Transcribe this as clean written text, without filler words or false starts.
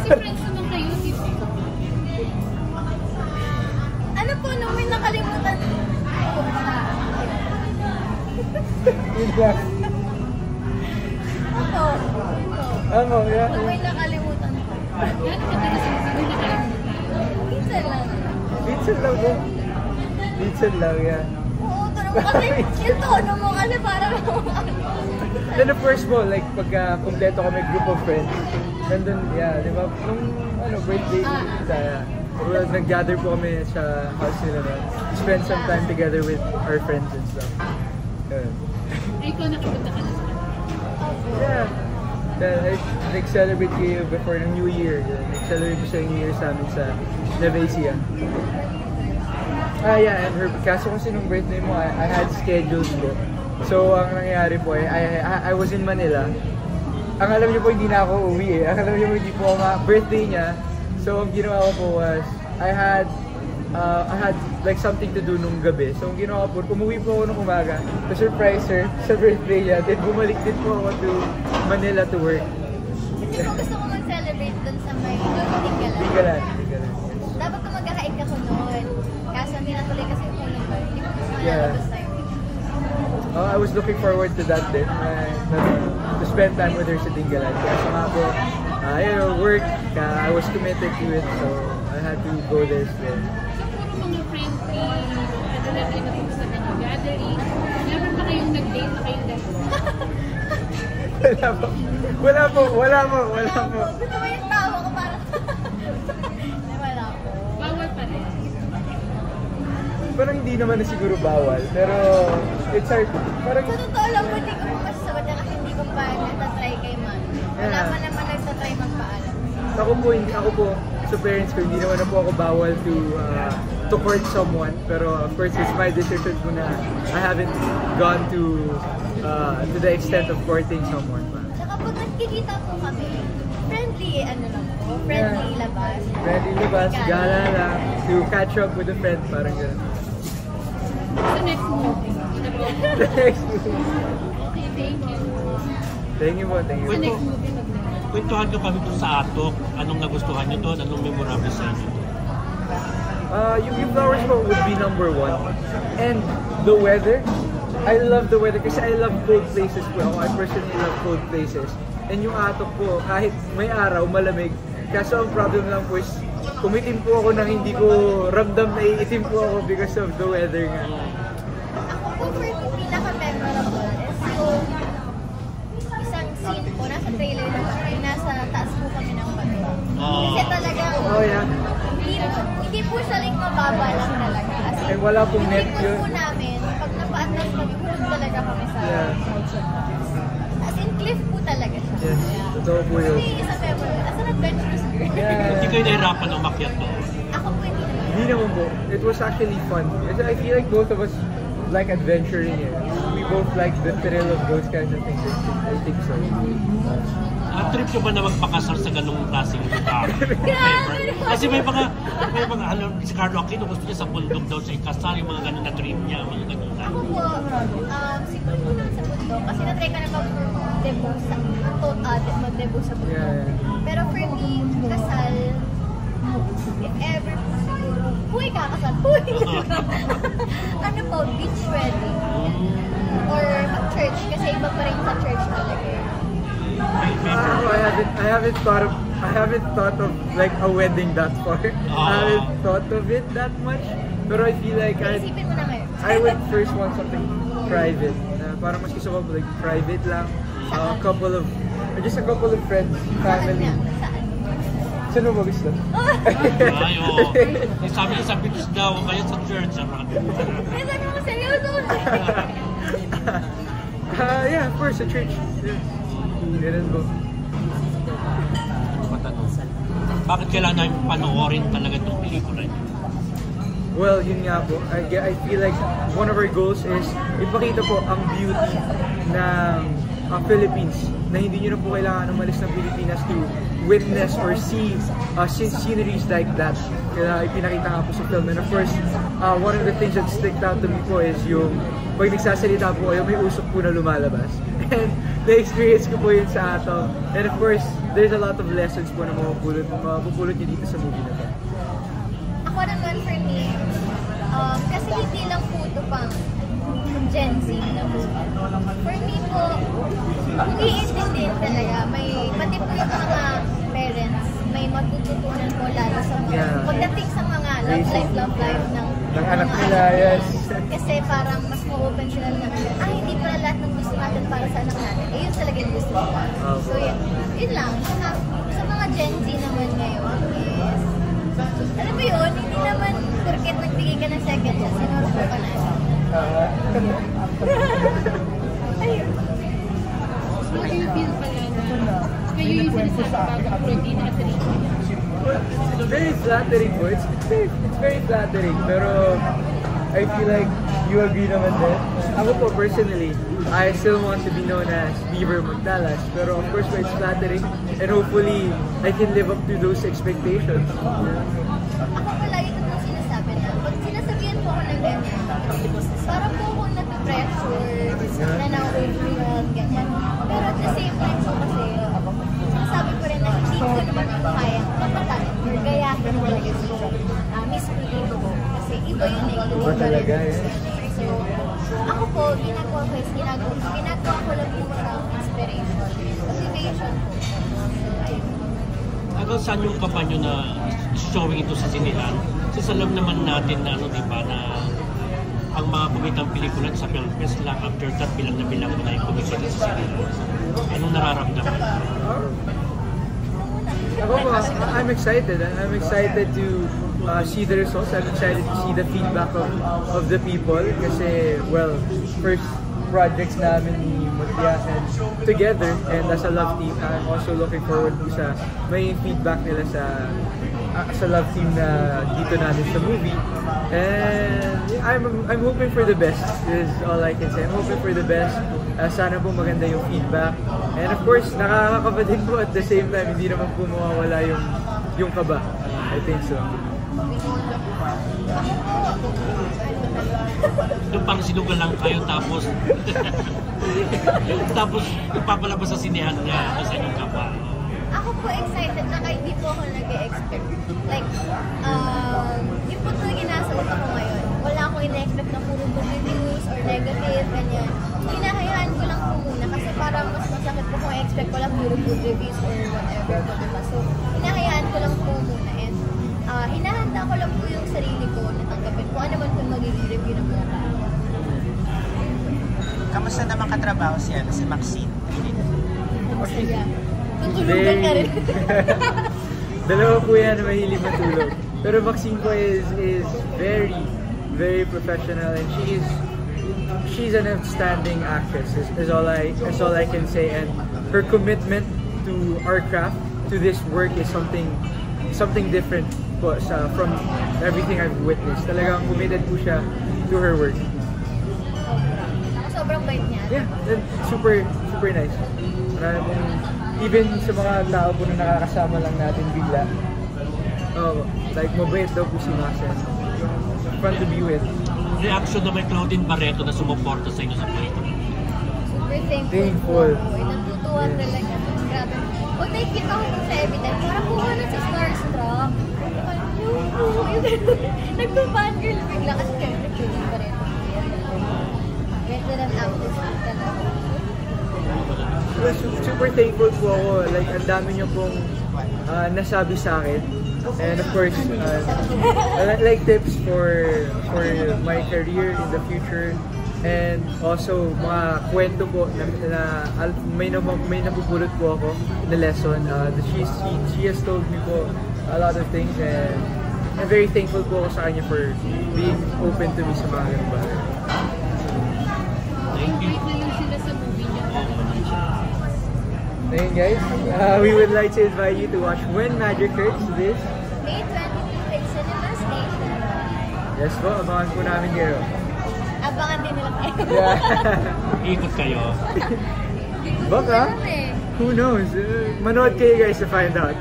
Kasi friends naman kayo, di ba? Ano po, nung may nakalimutan ko. Ako, yeah. Nung may nakalimutan ko. Gano'n ka talaga sa mga nakalimutan? Minsan lang. Minsan lang po. Minsan lang, yeah. Oo, pero kasi yung tono mo kasi parang Then the first mo, like pagka kompleto kami group of friends, nandun, yeah, di ba? Nung birthday ni Saya, well, nag-gather po kami sa house nila na spend some time together with our friends and stuff. Ay, ikaw nakapunta ka na sa kanila. Yeah. Then, nag-celebrate kayo before ng New Year. Nag-celebrate ko sa New Year sa amin sa Nevesia. Yeah, and kaso kasi nung birthday mo, I had schedules po. So, ang nangyayari po I was in Manila. Ang alam niyo po, hindi na ako uwi eh. Ang alam niyo po, hindi po ako birthday niya. So, ang ginawa ko po was, I had like something to do nung gabi. So, ang ginawa ko po, umuwi po ako nung umaga to surprise her sa birthday niya. Then, bumalik din po ako to Manila to work. Kasi kung gusto ko mag-celebrate dun sa may Tinggalan. Tinggalan. Dapat kung magkakain ka ko noon. Kaso hindi natuloy kasi yung ulo ko. Hindi ko gusto malabas tayo. I was looking forward to that din. To spend time with her sa Tinggalan. Kasi nga po, work, I was committed to it. So, I had to go there still. So, puro mga friendly, katulad kayo napunta sa kanyang gathering. Never pa kayong nag-date na kayong dalawa? Wala po. Gusto mo yung tawa ko parang... Wala po. Bawal pa rin. Parang hindi naman na siguro bawal. Pero, it's hard. Parang... Sa totoo lang po, hindi ko po masasagot yan kasi hindi ko pa natatry kay man. Wala pa naman nagtatry magpaalam. Ako po, sa parents ko, hindi naman na po ako bawal to court someone. Pero of course, it's my decision po na I haven't gone to the extent of courting someone. Saka pag nagkikita po kami, friendly labas. Friendly labas, gala lang, to catch up with a friend, parang gano'n. Sa next movie. Next movie. Okay, thank you. Thank you po. Sa next movie Kwentuhan nyo kami doon sa Atok. Anong nagustuhan nyo doon? Anong memorable sa inyo? Yung flowers po would be number one. And the weather, I love the weather kasi I love cold places po ako. I personally love cold places. And yung Atok po, kahit may araw, malamig. Kaso ang problem lang po is, kumitim po ako nang hindi ko ramdam na iitim po ako because of the weather nga. Ako po for me, pinaka-memorable is yung isang scene po, nasa trailer na kami, nasa taas po kami ng bato. Kasi talagang, hindi po siya like mababa lang talaga. As in, wala pong net yun. po namin, pag napa-atlas kami, hulog talaga kami sa as in, cliff po talaga siya. Yes, totoo po yun. Kasi isang memorable, as an adventurous girl. Hindi kayo nahirapan umakyat doon? Ako po hindi naman. Hindi naman po. It was actually fun. I feel like both of us like adventuring it. We both like the thrill of those kinds of things. I think so. Trip ko ba na magpakasal sa ganung klaseng lugar? Kasi may mga alam, si Carlo Aquino gusto niya sa bundok daw siya ikasal, yung mga ganun na trip niya, mga ganun na. Ako po, siguro po lang sa bundok, kasi na-try ka na mag-debo sa bundok. Yeah. Pero for me, kasal, if ever po siguro, kakasal, ano po, beach wedding. Or mag-church, kasi iba pa rin sa church talaga. I haven't thought of like a wedding that far. I haven't thought of it that much. Pero I feel like isipin mo na ngayon. I would first want something private. Parang mas gusto ko like private lang. Just a couple of friends, family. Saan mo ba gusto? Sabi niya sa beach daw, kaya sa church. Kaya naman seryoso. Yeah, of course, a church. Yeah. Ganun po. Bakit kailangan namin panoorin talaga itong pelikula niyo? Well, yun nga po. I feel like one of our goals is ipakita po ang beauty ng Philippines na hindi nyo na po kailangan umalis ng Pilipinas to witness or see sceneries like that. Kaya ipinakita nga po sa film. And of course, one of the things that sticked out to me po is yung pag nagsasalita po kayo, may usok po na lumalabas. And na-experience ko po yun sa Atom. And of course, there's a lot of lessons po na mapupulot nyo dito sa movie na to. Ako naman for me, kasi hindi lang po ito pang Gen Z na movie. For me po, kung iintindihin talaga, pati po yung mga parents, may matututunan po lalo sa mga, pagdating sa mga love life ng anak nila, yes. Kasi parang mas ma-open sila na, hindi pala lahat ng gusto natin para sa anak natin. Yun talaga yung gusto nila. So yun lang. Sa mga Gen Z naman ngayon is, alam mo yun, hindi naman porket nagbigay ka ng second chance, sinuro ko ka na. Ayun. How do you feel pala na kayo yung sinasabi bago protein at ritual? It's very flattering po. It's very flattering. Pero I feel like you agree naman din. Ako po personally, I still want to be known as Beaver Magtalas. Pero of course, it's flattering. And hopefully, I can live up to those expectations. Ako palagi ko nang sinasabi na, pag sinasabihan po ako ng ganyan, parang po ako napipressure, na na-overwhelm, ganyan. Pero at the same time po kasi, sabi ko rin na hindi ko naman po kayang kapataan or gayahin ko lang yung Miss Filipino ko. Kasi iba yun eh. Iba talaga eh. So, ako po, ginagawa ko lang po sa inspiration, motivation po. Hanggang saan yung kapa nyo na showing ito sa sinihan? Kasi alam naman natin na di ba, na ang mga kumitang pelikula sa Film Fest lang after that bilang na yung kumikita sa sinihan. Anong nararamdaman? Ako po, I'm excited. I'm excited to see the results. I'm excited to see the feedback of the people. Kasi, well, first projects namin ni Mutya and together and as a love team, I'm also looking forward to sa may feedback nila sa love team na dito namin sa movie. And I'm hoping for the best is all I can say. I'm hoping for the best. Sana po maganda yung feedback. And of course, nakakakaba din po at the same time, hindi naman po mawawala yung kaba. I think so. Doon parang sinugal lang kayo tapos tapos ipapalabas sa sinihan nga sa inyong kapa. Ako po excited na kahit di po ako nag-expect. Like, yung po ito ginasagot ako ngayon. Wala akong ina-expect na puro good reviews or negative, ganyan. Hinahayaan ko lang po muna kasi parang mas masakit po kung i-expect ko lang puro good reviews or whatever po, diba? So, hinahayaan ko lang po muna and hinahanda ko lang po yung sarili ko na tanggapin kung ano man po magiging review ng mga tao. Kamusta naman katrabaho siya si Maxine? Masaya. Tutulugan ka rin. Dalawa po yan na mahilig matulog. Pero Maxine po is very, very professional and she's an outstanding actress is all I can say, and her commitment to our craft, to this work is something different po from everything I've witnessed. Talagang committed po siya to her work. Sobrang bait niya. Yeah, super nice. Even sa mga tao po na nakakasama lang natin bigla. Like mabait daw po si Maxine. Fun to be with. Reaction na may Claudine Barreto na sumuporta sa inyo sa pelikula. Super Thankful. Natutuwa talaga. Grabe. Pag nakikita ko sa evidence, parang kuha na sa Starstruck. Nagpa-fangirl bigla kasi kayo Claudine Barreto. Ganda ng actress talaga. Super thankful po ako. Like, ang dami niyo pong nasabi sa akin. And of course, like tips for my career in the future. And also, mga kwento po na may napupulot po ako na lesson. She has told me po a lot of things. And I'm very thankful po ako sa kanya for being open to me sa mga ganun ba. Thank you. Ayun guys, we would like to invite you to watch When Magic Hurts this May 22 at Cinema Station. Yes po, abangan po namin kayo. Abangan din nila kayo. Yeah. Ikot kayo. Baka? Who knows? Manood kayo guys to find out.